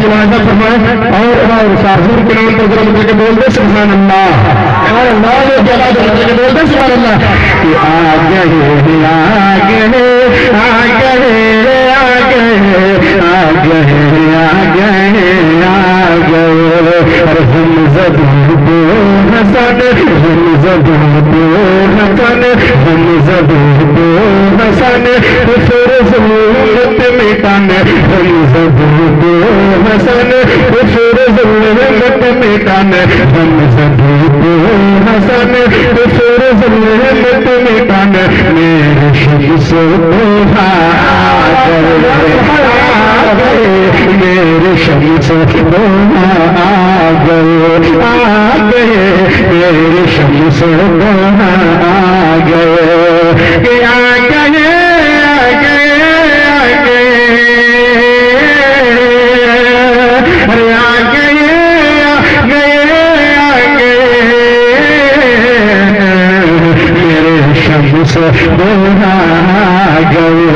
ملاحظہ فرمائیں اور حضور کے نام پر ضرور کے بول دے سبحان اللہ، اللہ کے بول دے سبحان اللہ کہ آ گئے آ گئے آ گئے آ گئے آ گئے آ گئے آ گئے ہم زبوں حسن ہم زبوں حسن ہم زبوں حسن پھر ظلمت مٹانے ہم زبوں حسن پھر ظلمت مٹانے ہم زبوں حسن پھر ظلمت مٹانے میرے شمس دوہا میرے شمس دوہا آ گئے میرے شمس دوہا آ گئے کہ آ گئے آ گئے آ گئے ارے آ گئے آ گئے آ گئے میرے شمس دوہا آ گئے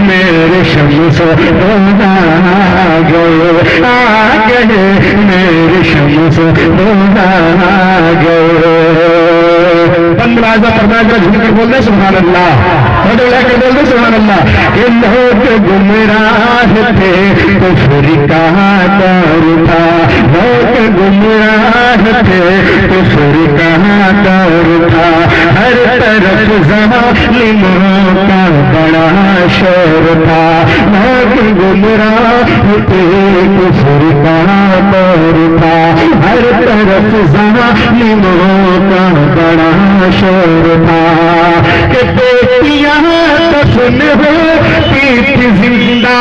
میرے شمس دوہا آ گئے میرے شمس دوہا آ گئے بندرازہ فرمایا ذرا جھوم کر بول دے سبحان اللہ، بڑے لے کر بول دے سبحان اللہ. یہ لوگ گمراہ تھے کفر کا دور تھا، لوگ گمراہ تھے کفر کا دور تھا، ہر طرف ظالموں کا بڑا شور تھا، لوگ گمراہ تھے کفر کا دور تھا، ہر طرف ظالموں کا بڑا شور تھا کہ بیٹیاں دفن ہوتی تھی زندہ،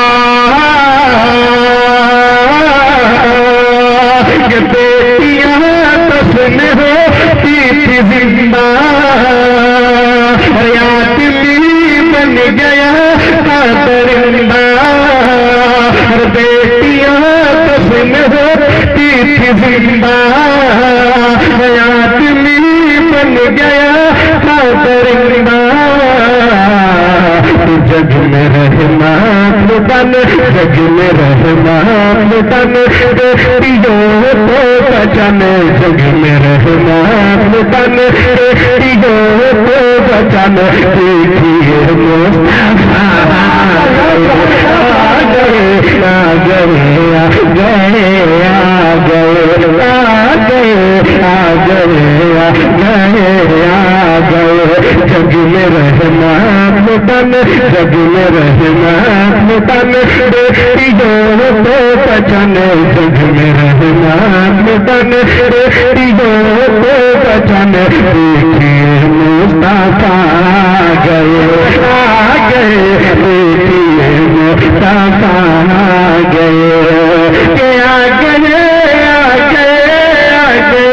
کہ بیٹیاں دفن ہوتی تھی زندہ، یاتمی بن گیا درندہ، بیٹیاں دفن ہوتی تھی زندہ، یاتمی بن گیا درندہ، جگ میں رحمان بن جگ میں رحمان بن بیٹیوں کو بچانے، جگ میں رحمان بن بیٹیوں کو بچانے، دیکھیے مصطفیٰ آ گئے آ گئے آ گئے آ گئے آ گئے آ گئے آ گئے آ گئے جگ میں رحمان بن جگ میں رحمان بن بیٹیوں کو بچانے، جگ میں رحمان بن بیٹیوں کو بچانے، دیکھیے مصطفیٰ آ گئے دیکھیے مصطفیٰ آ گئے کہ آ گئے آ گئے آ گئے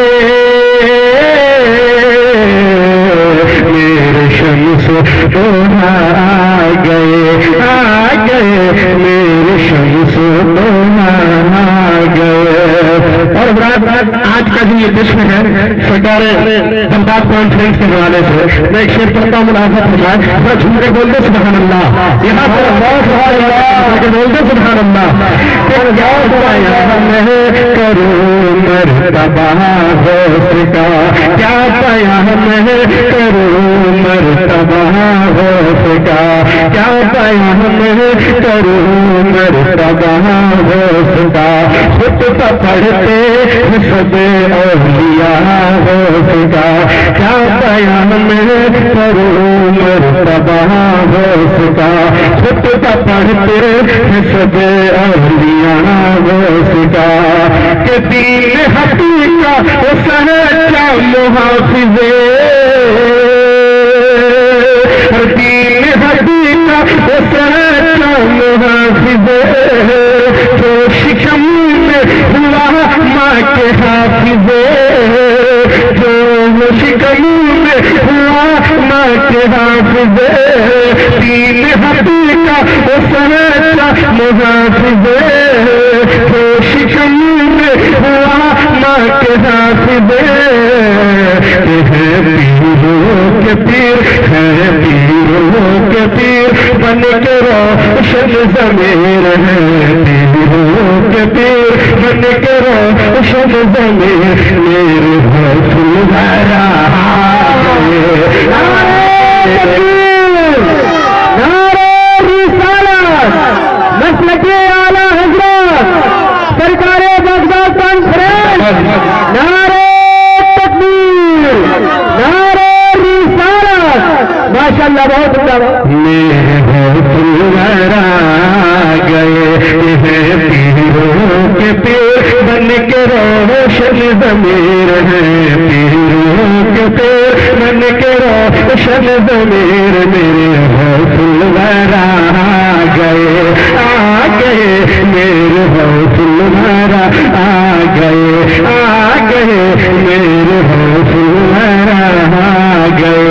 میرے شمس دوہا آ گئے میرے شمس دوہا آ گئے. اور برات آج کا جو یہ جشن ہے سرکار بغداد کانفرنس کے حوالے سے میں ایک شعر پڑھتا ہوں، ملاحظہ فرمائیں ذرا جھوم کے بول دے سبحان اللہ، یہاں پر اللہ کے بول دے سبحان اللہ کہ کیا میں کروں مرتبہ غوث کا، کیا پیام ہے کروں مرتبہ غوث کا، کیا پیام ہے کروں مرتبہ غوث کا، خطبہ پڑھتے سب اولیاء غوث کا، کیا پیام ہے کروں مرتبہ غوث کا، خطبہ پڑھتے سب اولیاء غوث کا، کہ دین حقیقت سچا محافظ دین حقیقت سچا محافظ جو شکم میں ہوا ماں کے حافظ، جو شکم میں ہوا ماں کے حافظ، دین حقیقت سچا محافظ، جو شکم میں ہوا ماں کے حافظ، ہے پیروں کے پیر ہے پیروں کے پیر بن کے روشن ضمیر ہے پیروں کے پیر بن کے روشن ضمیر میرے غوث الورا گئے نعرہ رسالت مسلک اعلی حضرت سرکار بغداد کانفرنس نعرہ تکبیر نعرہ رسالت ماشاءاللہ بہت اچھا میرے غوث الورا گئے پیروں کے پیر بن کے روشن ضمیر ہے پیروں کے پیر بن کے روشن ضمیر میرے غوث الورا گئے آ گئے میرے غوث الورا آ گئے میرے غوث الورا گئے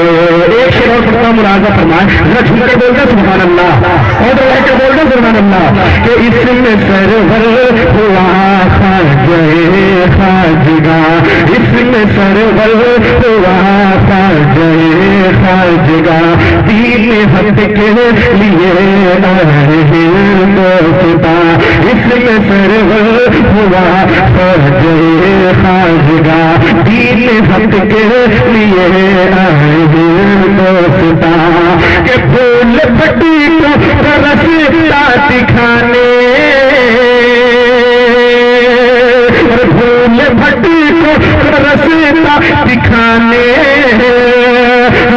ایک شعر کا ملاحظہ فرمائیں ذرا جھوم کے بول دیں سبحان اللہ اور رہ کے بول دیں سبحان اللہ کہ اس میں سرور ہوا خواجہ خواجگاہ اس میں سرور ہوا خواجہ خواجگاہ دین حق کے لیے آئے دوستا اس میں سرور ہوا خواجہ خواجگاہ دین حق کے لیے آئے دوستا کہ پھول پٹی کو رستا دکھانے پھول پٹی کو رستا دکھانے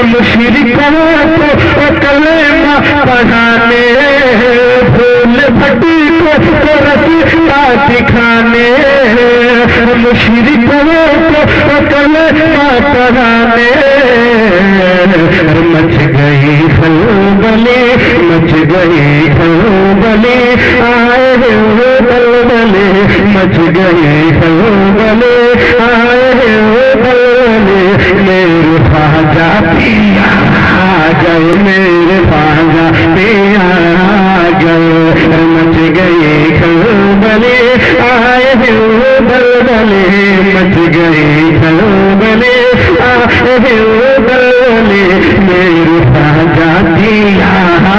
مشرکوں کو کلمہ پڑھانے پھول پٹی کو رستا دکھانے مشرکوں کو کلمہ پڑھانے مچ گئی خلبلے مچ گئی خلبلے آئے ہوئے بلبلے مچ گئی خلبلے آئے ہوئے بلبلے میرے خواجہ پیا آ گئے میرے خواجہ پیا آ گئے مچ گئی خلبلے آئے ہوئے بلبلے مچ گئی خلبلے آئے ہوئے بلبلے میرے خواجہ پیا آ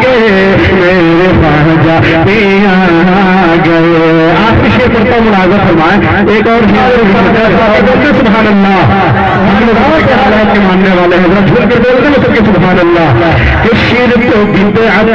گئے میرے خواجہ پیا آ گئے آپ کی شیخ کرتا ملاحظہ فرمائیں ایک اور سبحان اللہ ہم لوگ کے حالات کے ماننے والے ہیں ذرا جھول کے بولتے ہیں سب کے سبحان اللہ کہ شرک و بدعت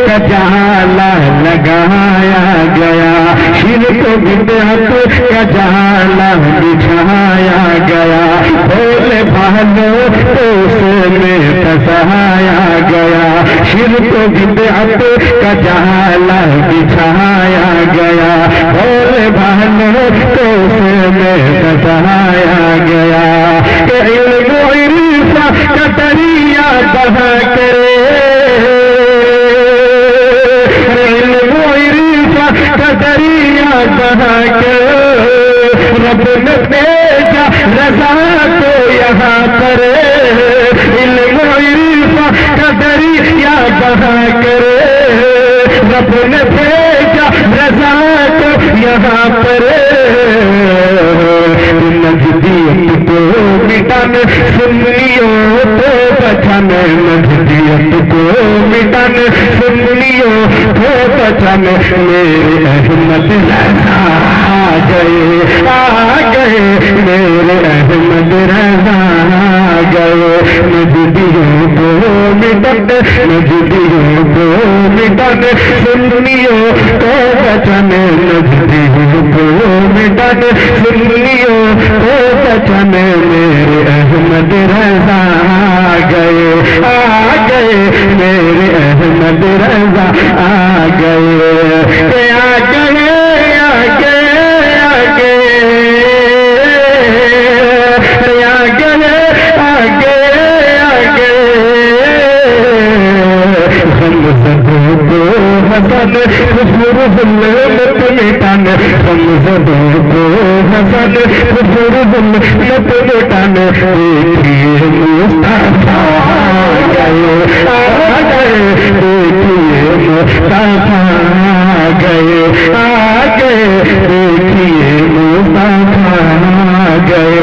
کا جہالہ لگایا گیا شرک و بدعت کا جہالہ بچھایا گیا بھولے بھالو اس میں پھنسایا گیا شرک و بدعت کا جہالہ بچھایا گیا بھولے بھالو اس میں پھنسایا گیا کہ علم و عرفہ کا دریا بہا کرے علم و عرفہ کا دریا بہا کرے رب نے بھیجا رضا کو یہاں پر علم و عرفہ کا دریا بہا کرے رب نے بھیجا رضا کو یہاں پر نجدیت کو مٹانے سنیوں کو بچانے نجدیت کو مٹانے سنیوں کو بچانے میرے احمد رضا آ گئے میرے احمد رضا آ گئے نجدیوں کو مٹانے نجدیوں کو مٹانے سنیوں کو بچانے نجدیوں کو مٹانے سنیوں کو بچانے میرے احمد رضا آ گئے میرے احمد رضا آ گئے آ گئے حسن حضور ظلمت مٹانے غمزدوں کو حسن حضور ظلمت مٹانے دیکھیے مصطفیٰ آ گئے دیکھیے مصطفیٰ آ گئے دیکھیے مصطفیٰ آ گئے